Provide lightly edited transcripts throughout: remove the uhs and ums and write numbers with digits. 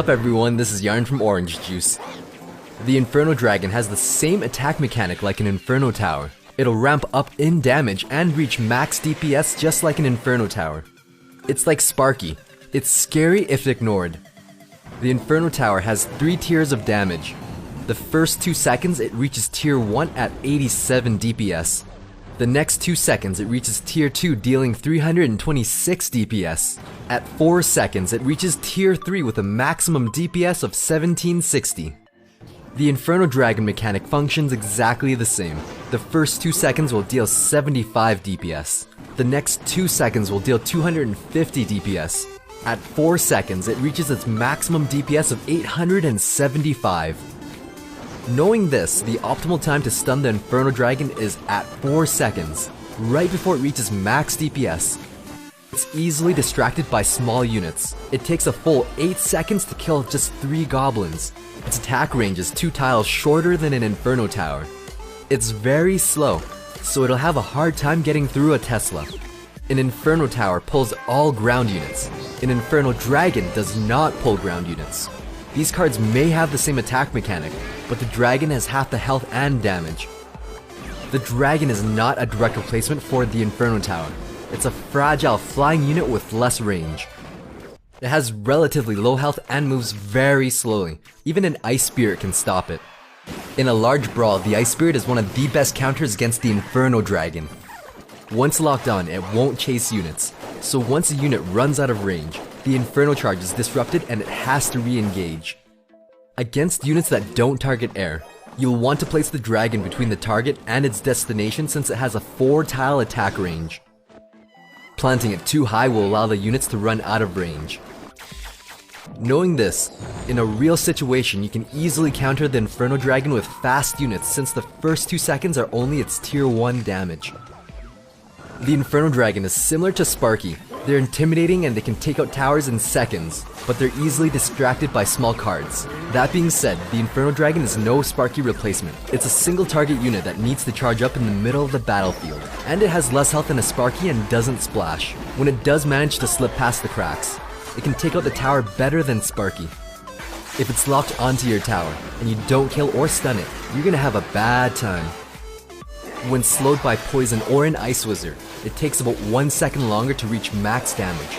up everyone, this is Yarn from Orange Juice. The Inferno Dragon has the same attack mechanic like an Inferno Tower. It'll ramp up in damage and reach max DPS just like an Inferno Tower. It's like Sparky. It's scary if ignored. The Inferno Tower has 3 tiers of damage. The first 2 seconds it reaches tier 1 at 87 DPS. The next 2 seconds it reaches tier 2 dealing 326 DPS. At 4 seconds it reaches tier 3 with a maximum DPS of 1760. The Inferno Dragon mechanic functions exactly the same. The first 2 seconds will deal 75 DPS. The next 2 seconds will deal 250 DPS. At 4 seconds it reaches its maximum DPS of 875. Knowing this, the optimal time to stun the Inferno Dragon is at 4 seconds, right before it reaches max DPS. It's easily distracted by small units. It takes a full 8 seconds to kill just 3 goblins. Its attack range is 2 tiles shorter than an Inferno Tower. It's very slow, so it'll have a hard time getting through a Tesla. An Inferno Tower pulls all ground units. An Inferno Dragon does not pull ground units. These cards may have the same attack mechanic, but the Dragon has half the health and damage. The Dragon is not a direct replacement for the Inferno Tower. It's a fragile flying unit with less range. It has relatively low health and moves very slowly. Even an Ice Spirit can stop it. In a large brawl, the Ice Spirit is one of the best counters against the Inferno Dragon. Once locked on, it won't chase units, so once a unit runs out of range, the Inferno charge is disrupted and it has to re-engage. Against units that don't target air, you'll want to place the Dragon between the target and its destination since it has a 4-tile attack range. Planting it too high will allow the units to run out of range. Knowing this, in a real situation you can easily counter the Inferno Dragon with fast units since the first 2 seconds are only its tier 1 damage. The Inferno Dragon is similar to Sparky. They're intimidating and they can take out towers in seconds, but they're easily distracted by small cards. That being said, the Inferno Dragon is no Sparky replacement. It's a single target unit that needs to charge up in the middle of the battlefield, and it has less health than a Sparky and doesn't splash. When it does manage to slip past the cracks, it can take out the tower better than Sparky. If it's locked onto your tower, and you don't kill or stun it, you're gonna have a bad time. When slowed by poison or an ice wizard, it takes about 1 second longer to reach max damage.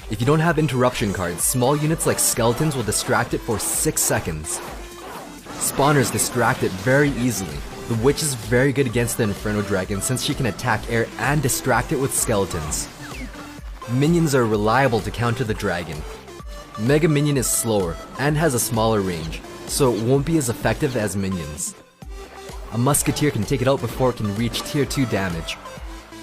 If you don't have interruption cards, small units like skeletons will distract it for 6 seconds. Spawners distract it very easily. The witch is very good against the Inferno Dragon since she can attack air and distract it with skeletons. Minions are reliable to counter the dragon. Mega Minion is slower and has a smaller range, so it won't be as effective as minions. A Musketeer can take it out before it can reach tier 2 damage.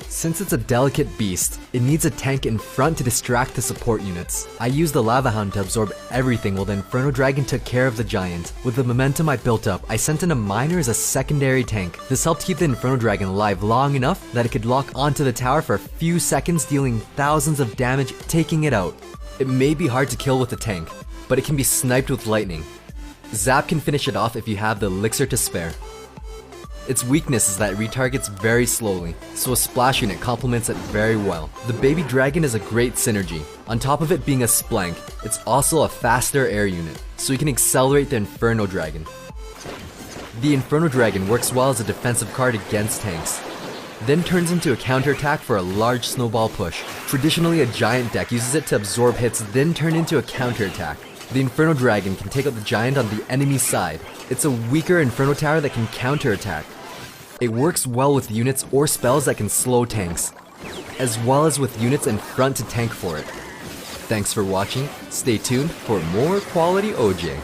Since it's a delicate beast, it needs a tank in front to distract the support units. I used the Lava Hound to absorb everything while the Inferno Dragon took care of the giant. With the momentum I built up, I sent in a miner as a secondary tank. This helped keep the Inferno Dragon alive long enough that it could lock onto the tower for a few seconds, dealing thousands of damage, taking it out. It may be hard to kill with a tank, but it can be sniped with lightning. Zap can finish it off if you have the elixir to spare. Its weakness is that it retargets very slowly, so a splash unit complements it very well. The baby dragon is a great synergy. On top of it being a splank, it's also a faster air unit, so you can accelerate the Inferno Dragon. The Inferno Dragon works well as a defensive card against tanks, then turns into a counterattack for a large snowball push. Traditionally, a giant deck uses it to absorb hits, then turn into a counterattack. The Inferno Dragon can take out the giant on the enemy's side. It's a weaker Inferno Tower that can counterattack. It works well with units or spells that can slow tanks, as well as with units in front to tank for it. Thanks for watching, stay tuned for more quality OJ.